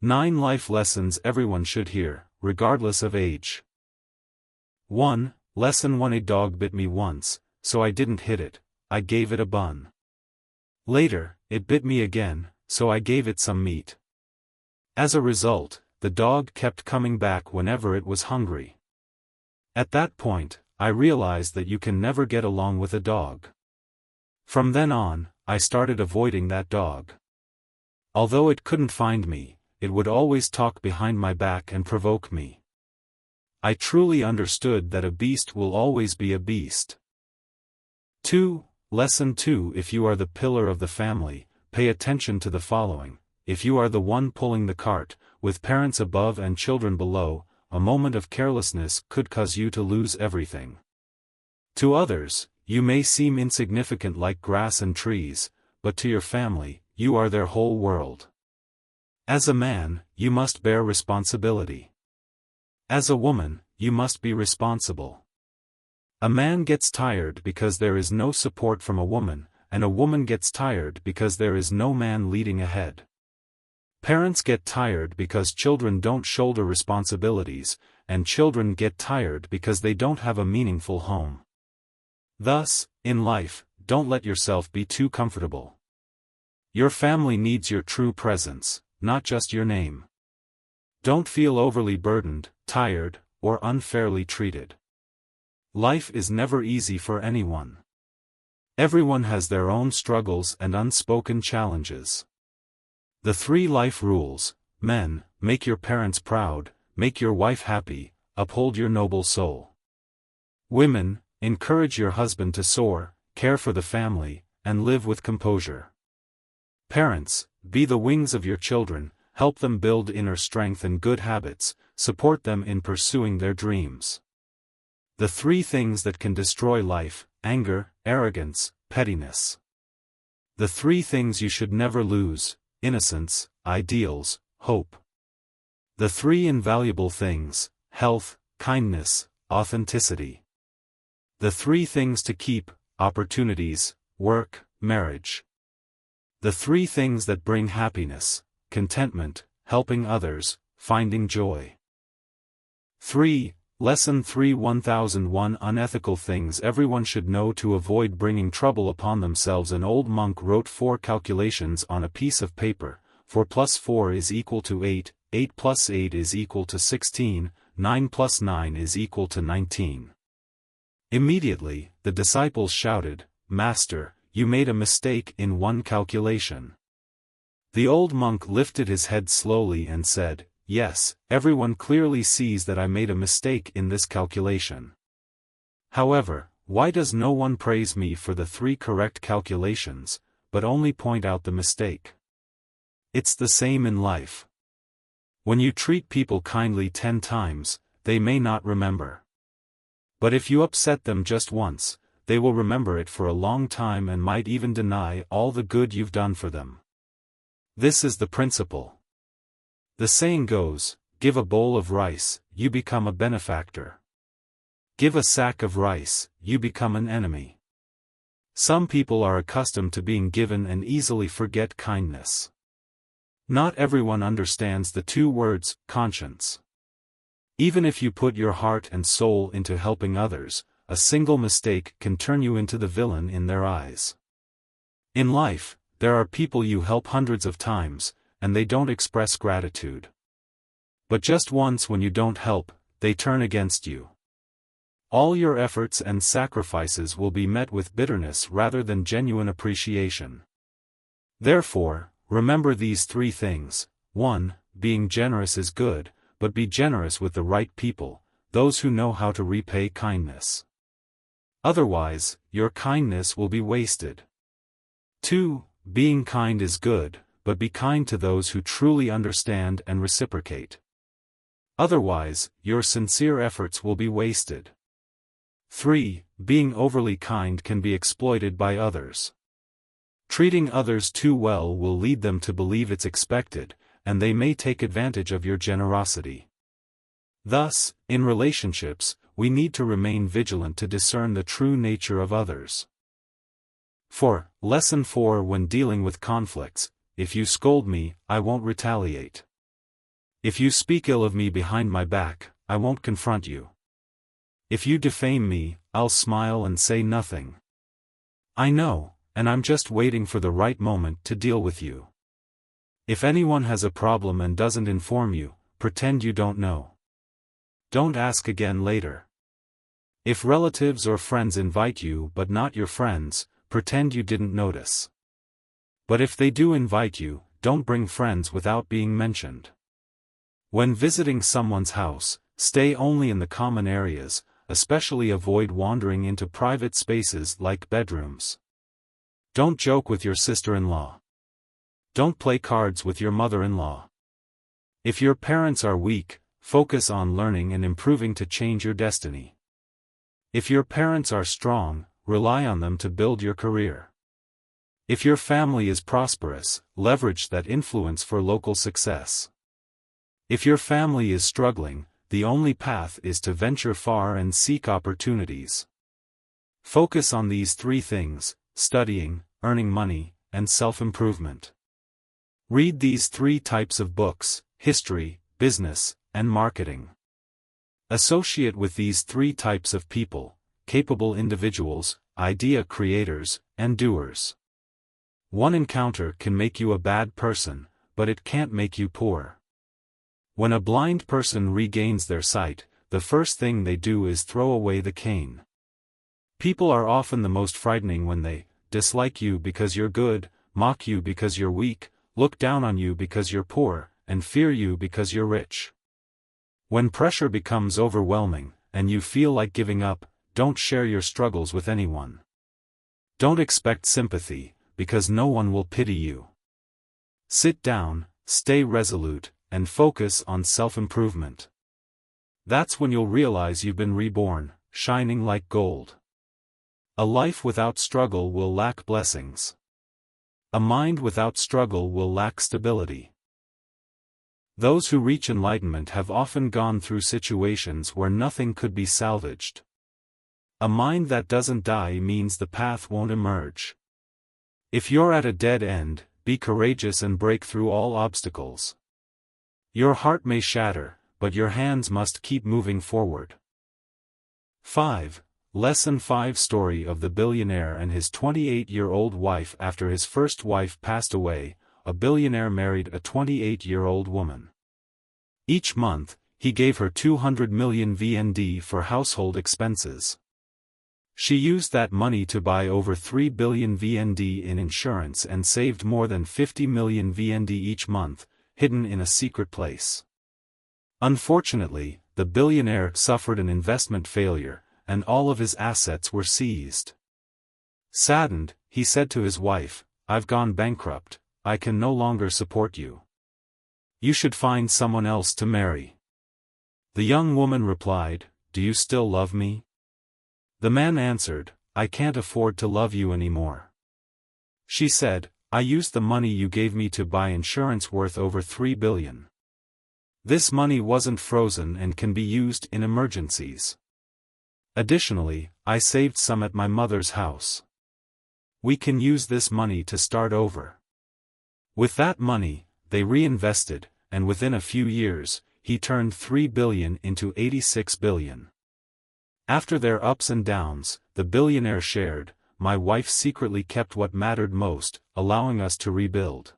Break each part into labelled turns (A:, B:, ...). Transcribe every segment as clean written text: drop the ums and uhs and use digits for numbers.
A: 9 life lessons everyone should hear, regardless of age. 1. Lesson 1. A dog bit me once, so I didn't hit it, I gave it a bun. Later, it bit me again, so I gave it some meat. As a result, the dog kept coming back whenever it was hungry. At that point, I realized that you can never get along with a dog. From then on, I started avoiding that dog. Although it couldn't find me, it would always talk behind my back and provoke me. I truly understood that a beast will always be a beast. 2. Lesson 2. If you are the pillar of the family, pay attention to the following. If you are the one pulling the cart, with parents above and children below, a moment of carelessness could cause you to lose everything. To others, you may seem insignificant like grass and trees, but to your family, you are their whole world. As a man, you must bear responsibility. As a woman, you must be responsible. A man gets tired because there is no support from a woman, and a woman gets tired because there is no man leading ahead. Parents get tired because children don't shoulder responsibilities, and children get tired because they don't have a meaningful home. Thus, in life, don't let yourself be too comfortable. Your family needs your true presence, not just your name. Don't feel overly burdened, tired, or unfairly treated. Life is never easy for anyone. Everyone has their own struggles and unspoken challenges. The 3 life rules: men, make your parents proud, make your wife happy, uphold your noble soul. Women, encourage your husband to soar, care for the family, and live with composure. Parents, be the wings of your children, help them build inner strength and good habits, support them in pursuing their dreams. The 3 things that can destroy life: anger, arrogance, pettiness. The 3 things you should never lose: innocence, ideals, hope. The 3 invaluable things: health, kindness, authenticity. The 3 things to keep: opportunities, work, marriage. The 3 things that bring happiness: contentment, helping others, finding joy. 3. Lesson 3. 1001 Unethical things everyone should know to avoid bringing trouble upon themselves. An old monk wrote 4 calculations on a piece of paper: 4 plus 4 is equal to 8, 8 plus 8 is equal to 16, 9 plus 9 is equal to 19. Immediately, the disciples shouted, "Master, you made a mistake in one calculation." The old monk lifted his head slowly and said, "Yes, everyone clearly sees that I made a mistake in this calculation. However, why does no one praise me for the 3 correct calculations, but only point out the mistake?" It's the same in life. When you treat people kindly 10 times, they may not remember. But if you upset them just once, they will remember it for a long time and might even deny all the good you've done for them. This is the principle. The saying goes, give a bowl of rice, you become a benefactor. Give a sack of rice, you become an enemy. Some people are accustomed to being given and easily forget kindness. Not everyone understands the 2 words, conscience. Even if you put your heart and soul into helping others, a single mistake can turn you into the villain in their eyes. In life, there are people you help hundreds of times, and they don't express gratitude. But just once when you don't help, they turn against you. All your efforts and sacrifices will be met with bitterness rather than genuine appreciation. Therefore, remember these 3 things. 1. Being generous is good, but be generous with the right people, those who know how to repay kindness. Otherwise, your kindness will be wasted. 2. Being kind is good, but be kind to those who truly understand and reciprocate. Otherwise, your sincere efforts will be wasted. 3. Being overly kind can be exploited by others. Treating others too well will lead them to believe it's expected, and they may take advantage of your generosity. Thus, in relationships, we need to remain vigilant to discern the true nature of others. 4. Lesson 4. When dealing with conflicts, if you scold me, I won't retaliate. If you speak ill of me behind my back, I won't confront you. If you defame me, I'll smile and say nothing. I know, and I'm just waiting for the right moment to deal with you. If anyone has a problem and doesn't inform you, pretend you don't know. Don't ask again later. If relatives or friends invite you but not your friends, pretend you didn't notice. But if they do invite you, don't bring friends without being mentioned. When visiting someone's house, stay only in the common areas, especially avoid wandering into private spaces like bedrooms. Don't joke with your sister-in-law. Don't play cards with your mother-in-law. If your parents are weak, focus on learning and improving to change your destiny. If your parents are strong, rely on them to build your career. If your family is prosperous, leverage that influence for local success. If your family is struggling, the only path is to venture far and seek opportunities. Focus on these three things: studying, earning money, and self-improvement. Read these three types of books: history, business, and marketing. Associate with these three types of people: capable individuals, idea creators, and doers. One encounter can make you a bad person, but it can't make you poor. When a blind person regains their sight, the first thing they do is throw away the cane. People are often the most frightening when they dislike you because you're good, mock you because you're weak, look down on you because you're poor, and fear you because you're rich. When pressure becomes overwhelming, and you feel like giving up, don't share your struggles with anyone. Don't expect sympathy, because no one will pity you. Sit down, stay resolute, and focus on self-improvement. That's when you'll realize you've been reborn, shining like gold. A life without struggle will lack blessings. A mind without struggle will lack stability. Those who reach enlightenment have often gone through situations where nothing could be salvaged. A mind that doesn't die means the path won't emerge. If you're at a dead end, be courageous and break through all obstacles. Your heart may shatter, but your hands must keep moving forward. 5. Lesson 5: Story of the Billionaire and His 28-year-old Wife. After his first wife passed away, a billionaire married a 28-year-old woman. Each month, he gave her 200 million VND for household expenses. She used that money to buy over 3 billion VND in insurance and saved more than 50 million VND each month, hidden in a secret place. Unfortunately, the billionaire suffered an investment failure, and all of his assets were seized. Saddened, he said to his wife, "I've gone bankrupt, I can no longer support you. You should find someone else to marry." The young woman replied, "Do you still love me?" The man answered, "I can't afford to love you anymore." She said, "I used the money you gave me to buy insurance worth over 3 billion. This money wasn't frozen and can be used in emergencies. Additionally, I saved some at my mother's house. We can use this money to start over." With that money, they reinvested, and within a few years, he turned 3 billion into 86 billion. After their ups and downs, the billionaire shared, "My wife secretly kept what mattered most, allowing us to rebuild.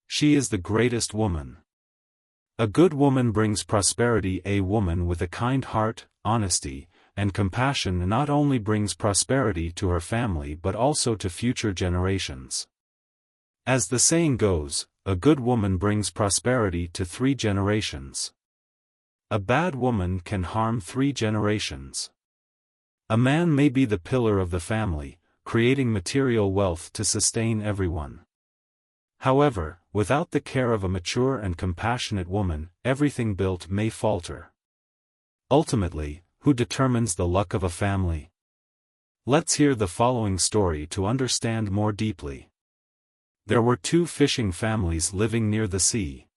A: She is the greatest woman. A good woman brings prosperity. A woman with a kind heart, honesty, and compassion not only brings prosperity to her family but also to future generations. As the saying goes, a good woman brings prosperity to 3 generations. A bad woman can harm 3 generations. A man may be the pillar of the family, creating material wealth to sustain everyone. However, without the care of a mature and compassionate woman, everything built may falter. Ultimately, who determines the luck of a family? Let's hear the following story to understand more deeply. There were 2 fishing families living near the sea.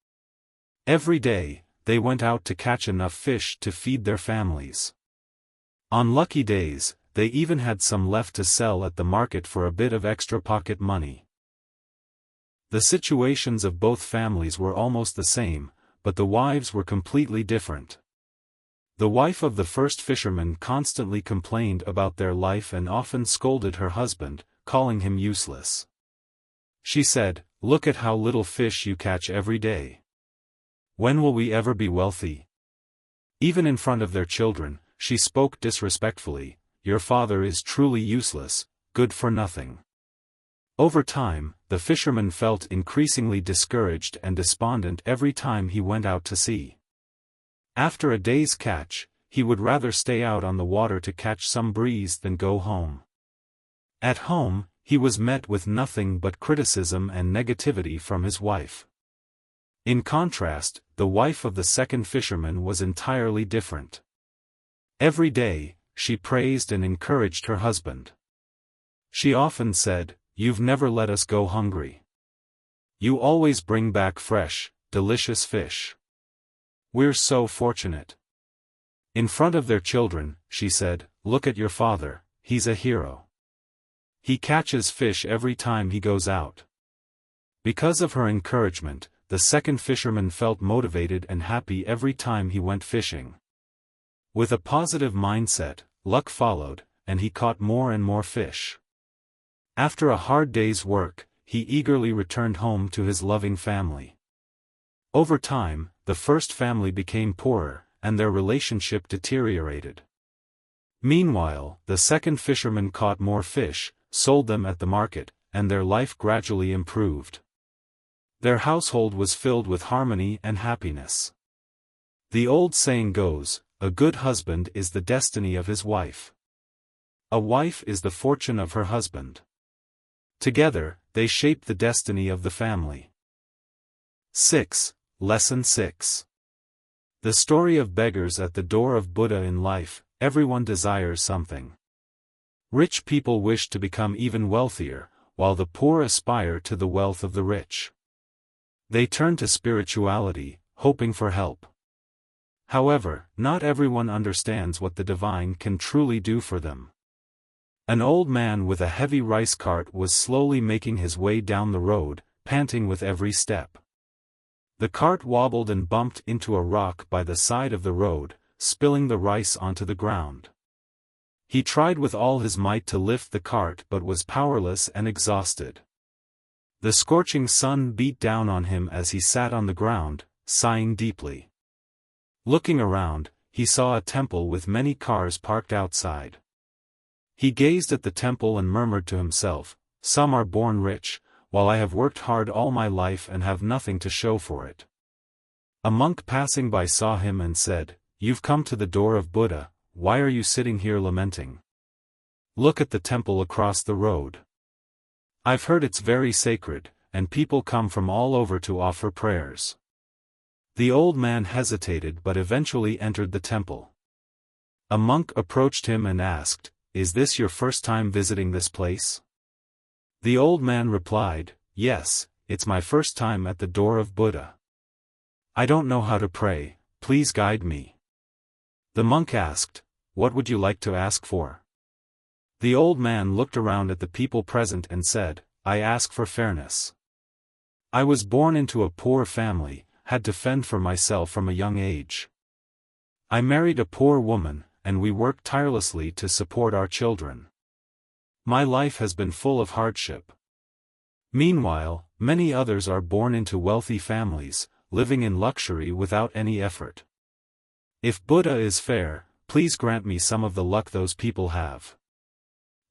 A: Every day, they went out to catch enough fish to feed their families. On lucky days, they even had some left to sell at the market for a bit of extra pocket money. The situations of both families were almost the same, but the wives were completely different. The wife of the first fisherman constantly complained about their life and often scolded her husband, calling him useless. She said, "Look at how little fish you catch every day. When will we ever be wealthy?" Even in front of their children, she spoke disrespectfully, "Your father is truly useless, good for nothing." Over time, the fisherman felt increasingly discouraged and despondent every time he went out to sea. After a day's catch, he would rather stay out on the water to catch some breeze than go home. At home, he was met with nothing but criticism and negativity from his wife. In contrast, the wife of the second fisherman was entirely different. Every day, she praised and encouraged her husband. She often said, "You've never let us go hungry. You always bring back fresh, delicious fish. We're so fortunate." In front of their children, she said, "Look at your father, he's a hero. He catches fish every time he goes out." Because of her encouragement, the second fisherman felt motivated and happy every time he went fishing. With a positive mindset, luck followed, and he caught more and more fish. After a hard day's work, he eagerly returned home to his loving family. Over time, the first family became poorer, and their relationship deteriorated. Meanwhile, the second fisherman caught more fish, sold them at the market, and their life gradually improved. Their household was filled with harmony and happiness. The old saying goes, "A good husband is the destiny of his wife. A wife is the fortune of her husband." Together, they shape the destiny of the family. 6. Lesson 6. The story of beggars at the door of Buddha. In life, everyone desires something. Rich people wish to become even wealthier, while the poor aspire to the wealth of the rich. They turn to spirituality, hoping for help. However, not everyone understands what the divine can truly do for them. An old man with a heavy rice cart was slowly making his way down the road, panting with every step. The cart wobbled and bumped into a rock by the side of the road, spilling the rice onto the ground. He tried with all his might to lift the cart but was powerless and exhausted. The scorching sun beat down on him as he sat on the ground, sighing deeply. Looking around, he saw a temple with many cars parked outside. He gazed at the temple and murmured to himself, "Some are born rich, while I have worked hard all my life and have nothing to show for it." A monk passing by saw him and said, "You've come to the door of Buddha, why are you sitting here lamenting? Look at the temple across the road. I've heard it's very sacred, and people come from all over to offer prayers." The old man hesitated but eventually entered the temple. A monk approached him and asked, "Is this your first time visiting this place?" The old man replied, "Yes, it's my first time at the door of Buddha. I don't know how to pray, please guide me." The monk asked, "What would you like to ask for?" The old man looked around at the people present and said, "I ask for fairness. I was born into a poor family, had to fend for myself from a young age. I married a poor woman, and we worked tirelessly to support our children. My life has been full of hardship. Meanwhile, many others are born into wealthy families, living in luxury without any effort. If Buddha is fair, please grant me some of the luck those people have."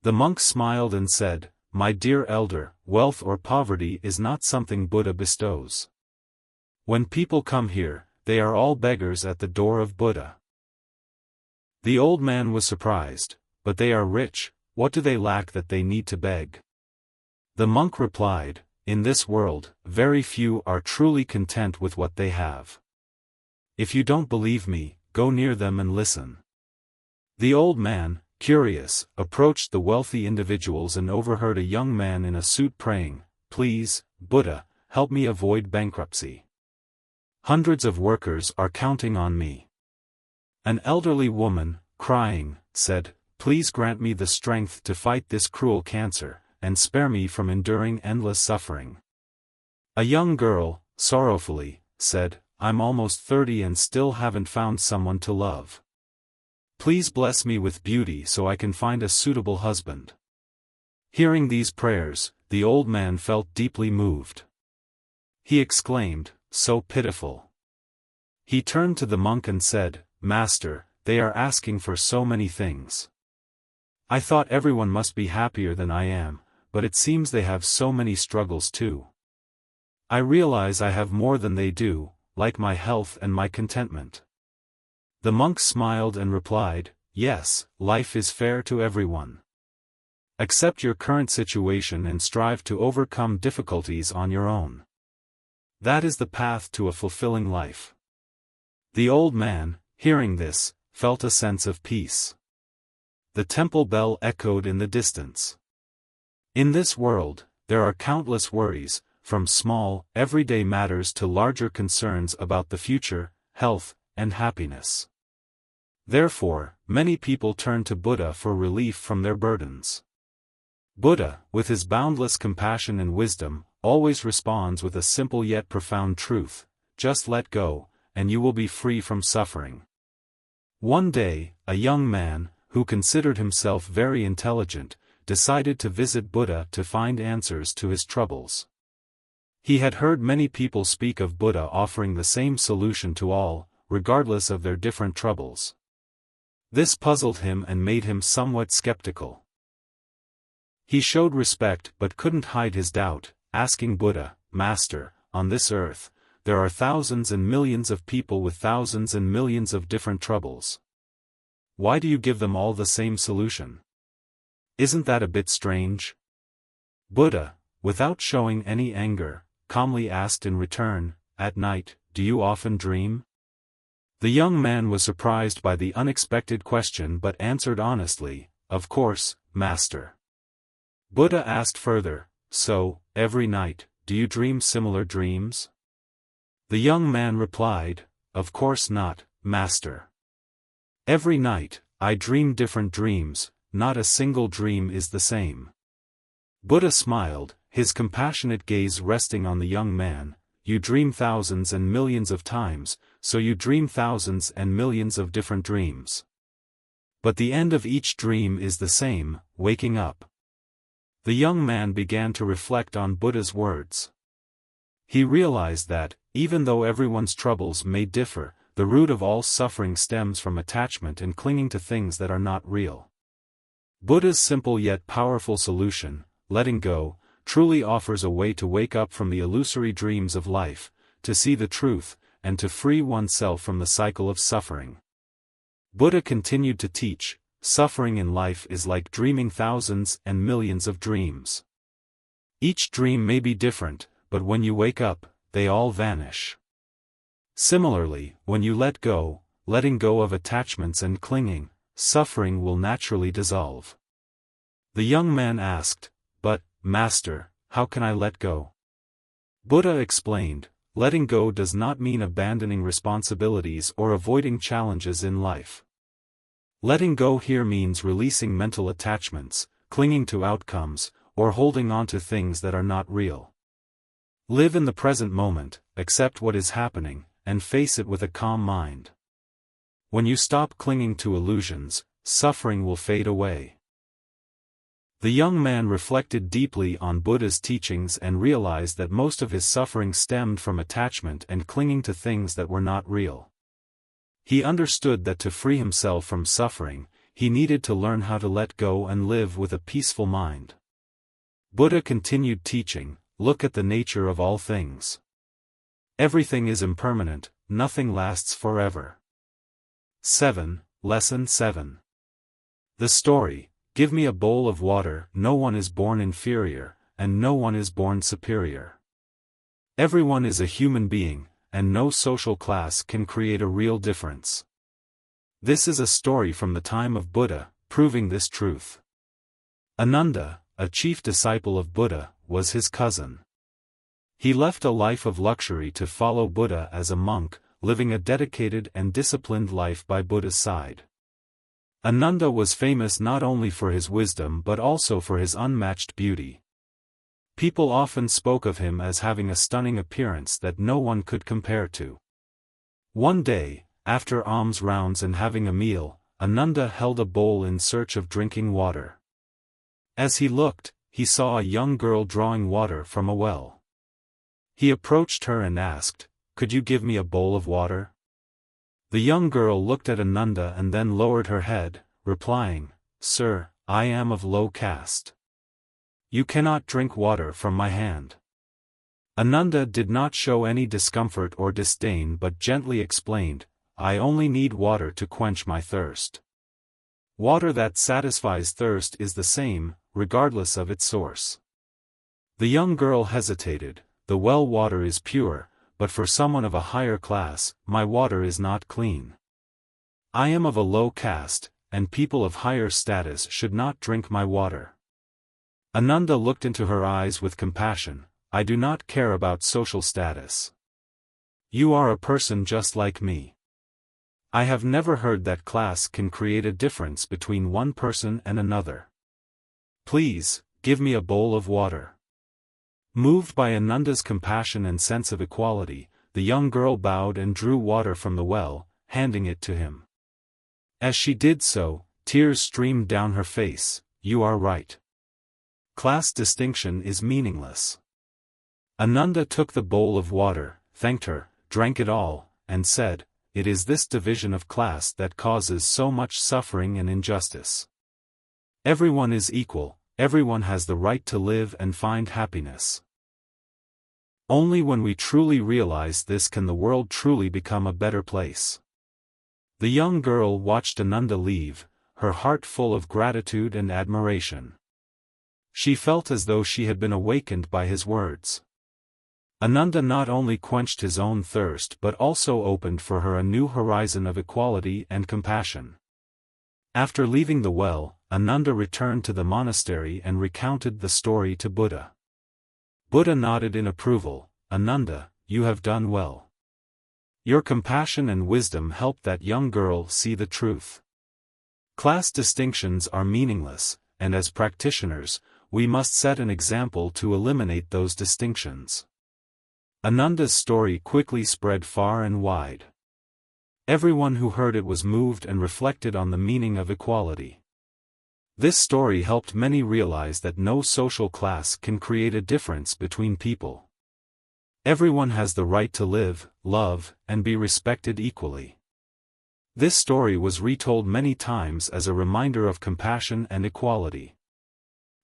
A: The monk smiled and said, "My dear elder, wealth or poverty is not something Buddha bestows. When people come here, they are all beggars at the door of Buddha." The old man was surprised, "But they are rich, what do they lack that they need to beg?" The monk replied, "In this world, very few are truly content with what they have. If you don't believe me, go near them and listen." The old man, curious, approached the wealthy individuals and overheard a young man in a suit praying, "Please, Buddha, help me avoid bankruptcy. Hundreds of workers are counting on me." An elderly woman, crying, said, "Please grant me the strength to fight this cruel cancer, and spare me from enduring endless suffering." A young girl, sorrowfully, said, I'm almost 30 and still haven't found someone to love. Please bless me with beauty so I can find a suitable husband." Hearing these prayers, the old man felt deeply moved. He exclaimed, "So pitiful." He turned to the monk and said, "Master, they are asking for so many things. I thought everyone must be happier than I am, but it seems they have so many struggles too. I realize I have more than they do, like my health and my contentment." The monk smiled and replied, "Yes, life is fair to everyone. Accept your current situation and strive to overcome difficulties on your own. That is the path to a fulfilling life." The old man, hearing this, felt a sense of peace. The temple bell echoed in the distance. In this world, there are countless worries, from small, everyday matters to larger concerns about the future, health, and happiness. Therefore, many people turn to Buddha for relief from their burdens. Buddha, with his boundless compassion and wisdom, always responds with a simple yet profound truth: just let go, and you will be free from suffering. One day, a young man, who considered himself very intelligent, decided to visit Buddha to find answers to his troubles. He had heard many people speak of Buddha offering the same solution to all, regardless of their different troubles. This puzzled him and made him somewhat skeptical. He showed respect but couldn't hide his doubt, asking Buddha, "Master, on this earth, there are thousands and millions of people with thousands and millions of different troubles. Why do you give them all the same solution? Isn't that a bit strange?" Buddha, without showing any anger, calmly asked in return, "At night, do you often dream?" The young man was surprised by the unexpected question but answered honestly, "Of course, Master." Buddha asked further, "So, every night, do you dream similar dreams?" The young man replied, "Of course not, Master. Every night, I dream different dreams, not a single dream is the same." Buddha smiled, his compassionate gaze resting on the young man. "You dream thousands and millions of times, so you dream thousands and millions of different dreams. But the end of each dream is the same, waking up." The young man began to reflect on Buddha's words. He realized that, even though everyone's troubles may differ, the root of all suffering stems from attachment and clinging to things that are not real. Buddha's simple yet powerful solution, letting go, truly offers a way to wake up from the illusory dreams of life, to see the truth, and to free oneself from the cycle of suffering. Buddha continued to teach, suffering in life is like dreaming thousands and millions of dreams. Each dream may be different, but when you wake up, they all vanish. Similarly, when you let go, letting go of attachments and clinging, suffering will naturally dissolve. The young man asked, "But, Master, how can I let go?" Buddha explained, letting go does not mean abandoning responsibilities or avoiding challenges in life. Letting go here means releasing mental attachments, clinging to outcomes, or holding on to things that are not real. Live in the present moment, accept what is happening, and face it with a calm mind. When you stop clinging to illusions, suffering will fade away. The young man reflected deeply on Buddha's teachings and realized that most of his suffering stemmed from attachment and clinging to things that were not real. He understood that to free himself from suffering, he needed to learn how to let go and live with a peaceful mind. Buddha continued teaching, "Look at the nature of all things. Everything is impermanent, nothing lasts forever." 7. Lesson 7. The story: Give me a bowl of water. No one is born inferior, and no one is born superior. Everyone is a human being, and no social class can create a real difference. This is a story from the time of Buddha, proving this truth. Ananda, a chief disciple of Buddha, was his cousin. He left a life of luxury to follow Buddha as a monk, living a dedicated and disciplined life by Buddha's side. Ananda was famous not only for his wisdom but also for his unmatched beauty. People often spoke of him as having a stunning appearance that no one could compare to. One day, after alms rounds and having a meal, Ananda held a bowl in search of drinking water. As he looked, he saw a young girl drawing water from a well. He approached her and asked, "Could you give me a bowl of water?" The young girl looked at Ananda and then lowered her head, replying, "Sir, I am of low caste. You cannot drink water from my hand." Ananda did not show any discomfort or disdain but gently explained, "I only need water to quench my thirst. Water that satisfies thirst is the same, regardless of its source." The young girl hesitated. "The well water is pure, but for someone of a higher class, my water is not clean. I am of a low caste, and people of higher status should not drink my water." Ananda looked into her eyes with compassion. "I do not care about social status. You are a person just like me. I have never heard that class can create a difference between one person and another. Please, give me a bowl of water." Moved by Ananda's compassion and sense of equality, the young girl bowed and drew water from the well, handing it to him. As she did so, tears streamed down her face. "You are right. Class distinction is meaningless." Ananda took the bowl of water, thanked her, drank it all, and said, "It is this division of class that causes so much suffering and injustice. Everyone is equal, everyone has the right to live and find happiness. Only when we truly realize this can the world truly become a better place." The young girl watched Ananda leave, her heart full of gratitude and admiration. She felt as though she had been awakened by his words. Ananda not only quenched his own thirst but also opened for her a new horizon of equality and compassion. After leaving the well, Ananda returned to the monastery and recounted the story to Buddha. Buddha nodded in approval. "Ananda, you have done well. Your compassion and wisdom helped that young girl see the truth. Class distinctions are meaningless, and as practitioners, we must set an example to eliminate those distinctions." Ananda's story quickly spread far and wide. Everyone who heard it was moved and reflected on the meaning of equality. This story helped many realize that no social class can create a difference between people. Everyone has the right to live, love, and be respected equally. This story was retold many times as a reminder of compassion and equality.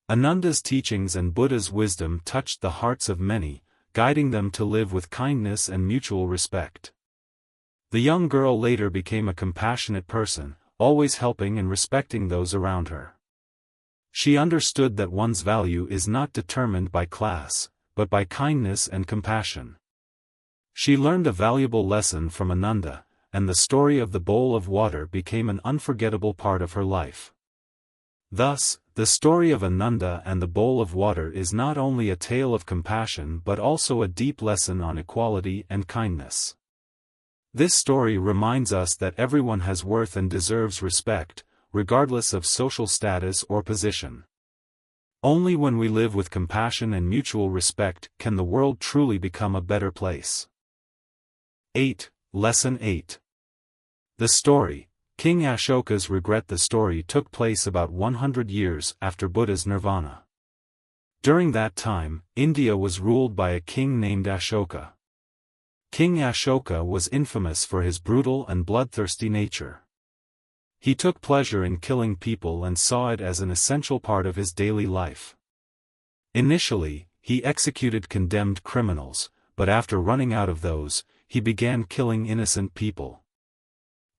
A: Ananda's teachings and Buddha's wisdom touched the hearts of many, guiding them to live with kindness and mutual respect. The young girl later became a compassionate person, always helping and respecting those around her. She understood that one's value is not determined by class, but by kindness and compassion. She learned a valuable lesson from Ananda, and the story of the bowl of water became an unforgettable part of her life. Thus, the story of Ananda and the bowl of water is not only a tale of compassion but also a deep lesson on equality and kindness. This story reminds us that everyone has worth and deserves respect, regardless of social status or position. Only when we live with compassion and mutual respect can the world truly become a better place. 8. Lesson 8. The story. King Ashoka's regret. The story took place about 100 years after Buddha's nirvana. During that time, India was ruled by a king named Ashoka. King Ashoka was infamous for his brutal and bloodthirsty nature. He took pleasure in killing people and saw it as an essential part of his daily life. Initially, he executed condemned criminals, but after running out of those, he began killing innocent people.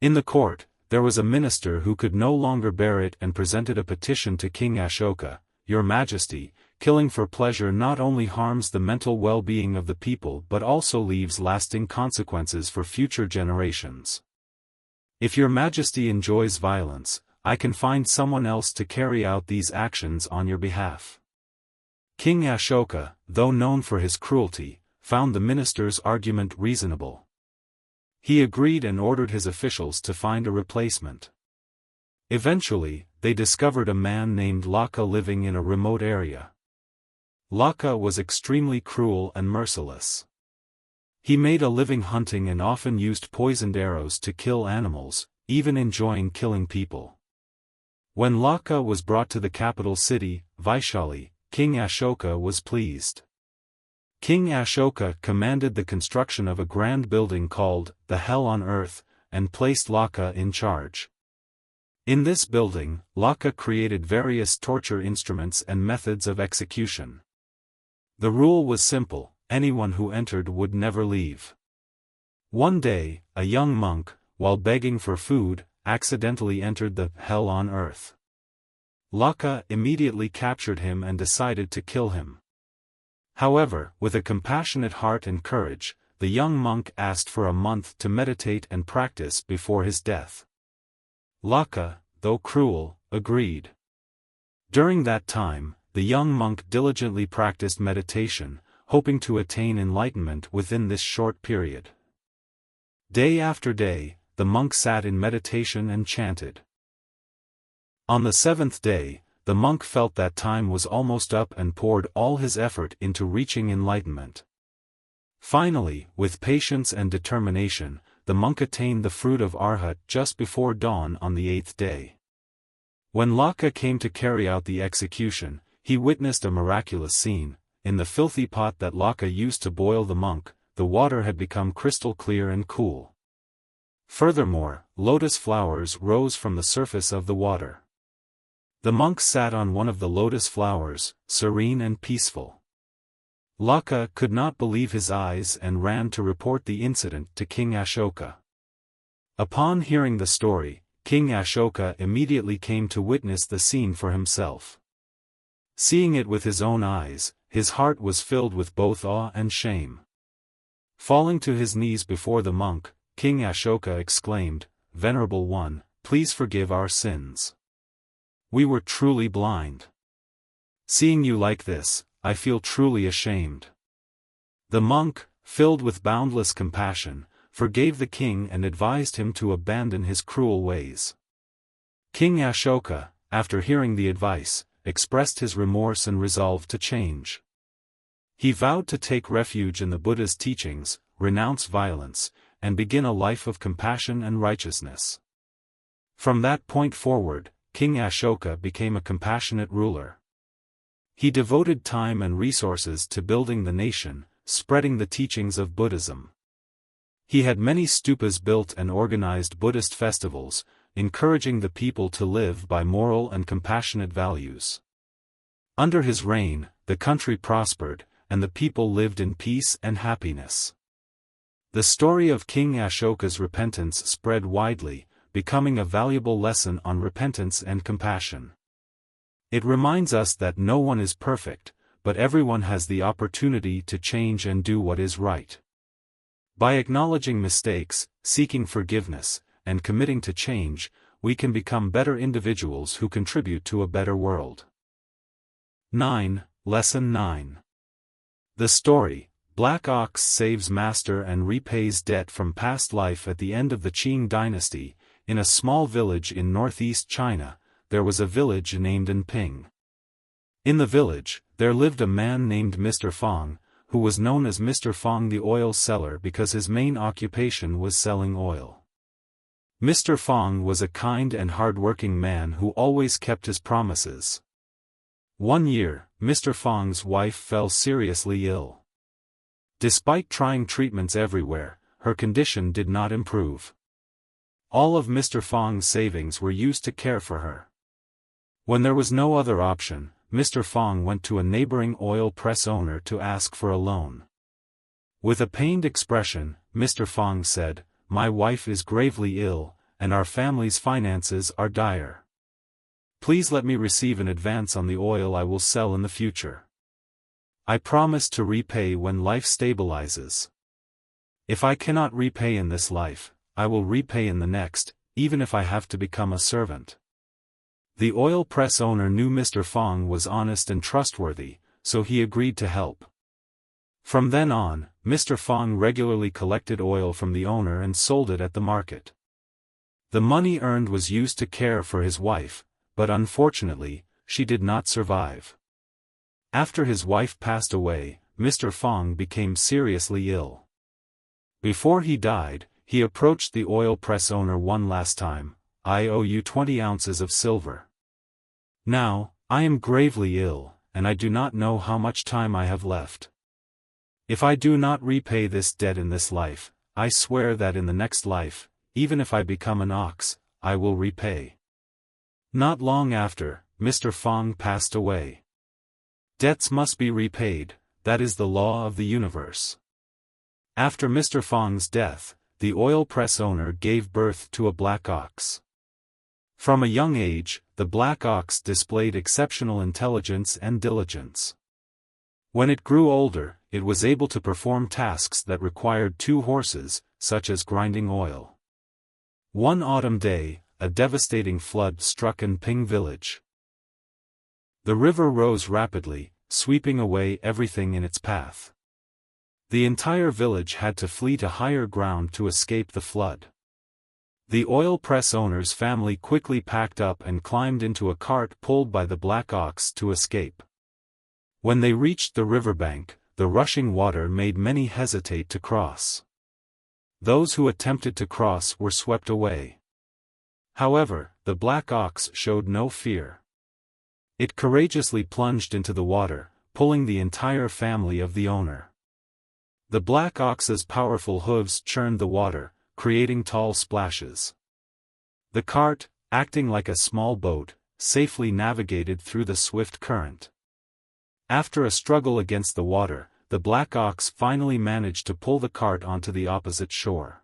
A: In the court, there was a minister who could no longer bear it and presented a petition to King Ashoka, "Your Majesty, killing for pleasure not only harms the mental well-being of the people but also leaves lasting consequences for future generations. If your Majesty enjoys violence, I can find someone else to carry out these actions on your behalf." King Ashoka, though known for his cruelty, found the minister's argument reasonable. He agreed and ordered his officials to find a replacement. Eventually, they discovered a man named Laka living in a remote area. Laka was extremely cruel and merciless. He made a living hunting and often used poisoned arrows to kill animals, even enjoying killing people. When Laka was brought to the capital city, Vaishali, King Ashoka was pleased. King Ashoka commanded the construction of a grand building called the Hell on Earth, and placed Laka in charge. In this building, Laka created various torture instruments and methods of execution. The rule was simple: anyone who entered would never leave. One day, a young monk, while begging for food, accidentally entered the Hell on Earth. Laka immediately captured him and decided to kill him. However, with a compassionate heart and courage, the young monk asked for a month to meditate and practice before his death. Laka, though cruel, agreed. During that time, the young monk diligently practiced meditation, hoping to attain enlightenment within this short period. Day after day, the monk sat in meditation and chanted. On the seventh day, the monk felt that time was almost up and poured all his effort into reaching enlightenment. Finally, with patience and determination, the monk attained the fruit of Arhat just before dawn on the eighth day. When Laka came to carry out the execution, he witnessed a miraculous scene. In the filthy pot that Laka used to boil the monk, the water had become crystal clear and cool. Furthermore, lotus flowers rose from the surface of the water. The monk sat on one of the lotus flowers, serene and peaceful. Laka could not believe his eyes and ran to report the incident to King Ashoka. Upon hearing the story, King Ashoka immediately came to witness the scene for himself. Seeing it with his own eyes, his heart was filled with both awe and shame. Falling to his knees before the monk, King Ashoka exclaimed, "Venerable one, please forgive our sins. We were truly blind. Seeing you like this, I feel truly ashamed." The monk, filled with boundless compassion, forgave the king and advised him to abandon his cruel ways. King Ashoka, after hearing the advice, expressed his remorse and resolved to change. He vowed to take refuge in the Buddha's teachings, renounce violence, and begin a life of compassion and righteousness. From that point forward, King Ashoka became a compassionate ruler. He devoted time and resources to building the nation, spreading the teachings of Buddhism. He had many stupas built and organized Buddhist festivals, encouraging the people to live by moral and compassionate values. Under his reign, the country prospered, and the people lived in peace and happiness. The story of King Ashoka's repentance spread widely, becoming a valuable lesson on repentance and compassion. It reminds us that no one is perfect, but everyone has the opportunity to change and do what is right. By acknowledging mistakes, seeking forgiveness, and committing to change, we can become better individuals who contribute to a better world. 9. Lesson 9. The story, Black Ox Saves Master and Repays Debt from Past Life. At the end of the Qing dynasty, in a small village in northeast China, there was a village named Anping. In the village, there lived a man named Mr. Fong, who was known as Mr. Fong the oil seller because his main occupation was selling oil. Mr. Fong was a kind and hard-working man who always kept his promises. One year, Mr. Fong's wife fell seriously ill. Despite trying treatments everywhere, her condition did not improve. All of Mr. Fong's savings were used to care for her. When there was no other option, Mr. Fong went to a neighboring oil press owner to ask for a loan. With a pained expression, Mr. Fong said, "My wife is gravely ill, and our family's finances are dire. Please let me receive an advance on the oil I will sell in the future. I promise to repay when life stabilizes. If I cannot repay in this life, I will repay in the next, even if I have to become a servant." The oil press owner knew Mr. Fong was honest and trustworthy, so he agreed to help. From then on, Mr. Fong regularly collected oil from the owner and sold it at the market. The money earned was used to care for his wife, but unfortunately, she did not survive. After his wife passed away, Mr. Fong became seriously ill. Before he died, he approached the oil press owner one last time. "I owe you 20 ounces of silver. Now, I am gravely ill, and I do not know how much time I have left. If I do not repay this debt in this life, I swear that in the next life, even if I become an ox, I will repay." Not long after, Mr. Fong passed away. Debts must be repaid, that is the law of the universe. After Mr. Fong's death, the oil press owner gave birth to a black ox. From a young age, the black ox displayed exceptional intelligence and diligence. When it grew older, it was able to perform tasks that required 2 horses, such as grinding oil. One autumn day, a devastating flood struck in Ping village. The river rose rapidly, sweeping away everything in its path. The entire village had to flee to higher ground to escape the flood. The oil press owner's family quickly packed up and climbed into a cart pulled by the black ox to escape. When they reached the riverbank, the rushing water made many hesitate to cross. Those who attempted to cross were swept away. However, the black ox showed no fear. It courageously plunged into the water, pulling the entire family of the owner. The black ox's powerful hooves churned the water, creating tall splashes. The cart, acting like a small boat, safely navigated through the swift current. After a struggle against the water, the black ox finally managed to pull the cart onto the opposite shore.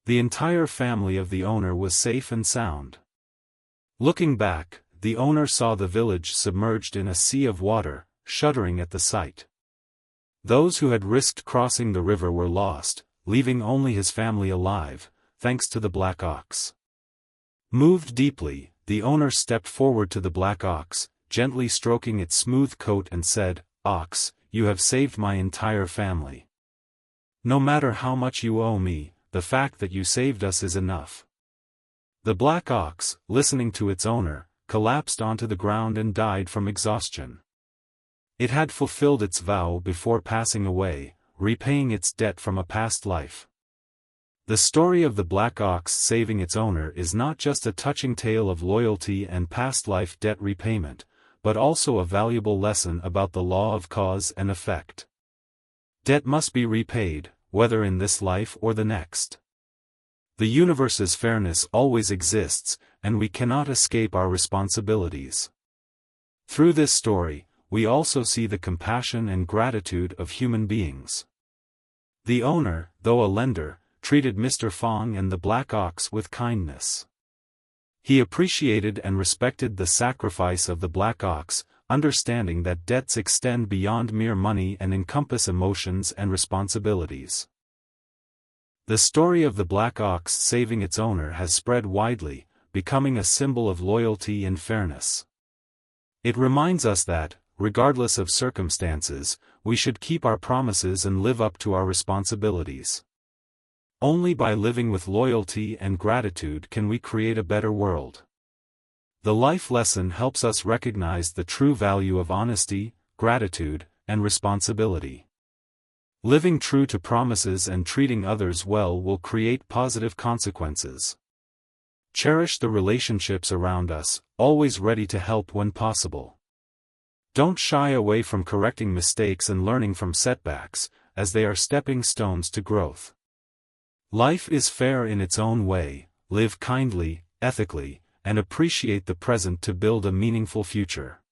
A: The entire family of the owner was safe and sound. Looking back, the owner saw the village submerged in a sea of water, shuddering at the sight. Those who had risked crossing the river were lost, leaving only his family alive, thanks to the black ox. Moved deeply, the owner stepped forward to the black ox, gently stroking its smooth coat and said, "Ox, you have saved my entire family. No matter how much you owe me, the fact that you saved us is enough." The black ox, listening to its owner, collapsed onto the ground and died from exhaustion. It had fulfilled its vow before passing away, repaying its debt from a past life. The story of the black ox saving its owner is not just a touching tale of loyalty and past life debt repayment, but also a valuable lesson about the law of cause and effect. Debt must be repaid, whether in this life or the next. The universe's fairness always exists, and we cannot escape our responsibilities. Through this story, we also see the compassion and gratitude of human beings. The owner, though a lender, treated Mr. Fong and the black ox with kindness. He appreciated and respected the sacrifice of the black ox, understanding that debts extend beyond mere money and encompass emotions and responsibilities. The story of the black ox saving its owner has spread widely, becoming a symbol of loyalty and fairness. It reminds us that, regardless of circumstances, we should keep our promises and live up to our responsibilities. Only by living with loyalty and gratitude can we create a better world. The life lesson helps us recognize the true value of honesty, gratitude, and responsibility. Living true to promises and treating others well will create positive consequences. Cherish the relationships around us, always ready to help when possible. Don't shy away from correcting mistakes and learning from setbacks, as they are stepping stones to growth. Life is fair in its own way. Live kindly, ethically, and appreciate the present to build a meaningful future.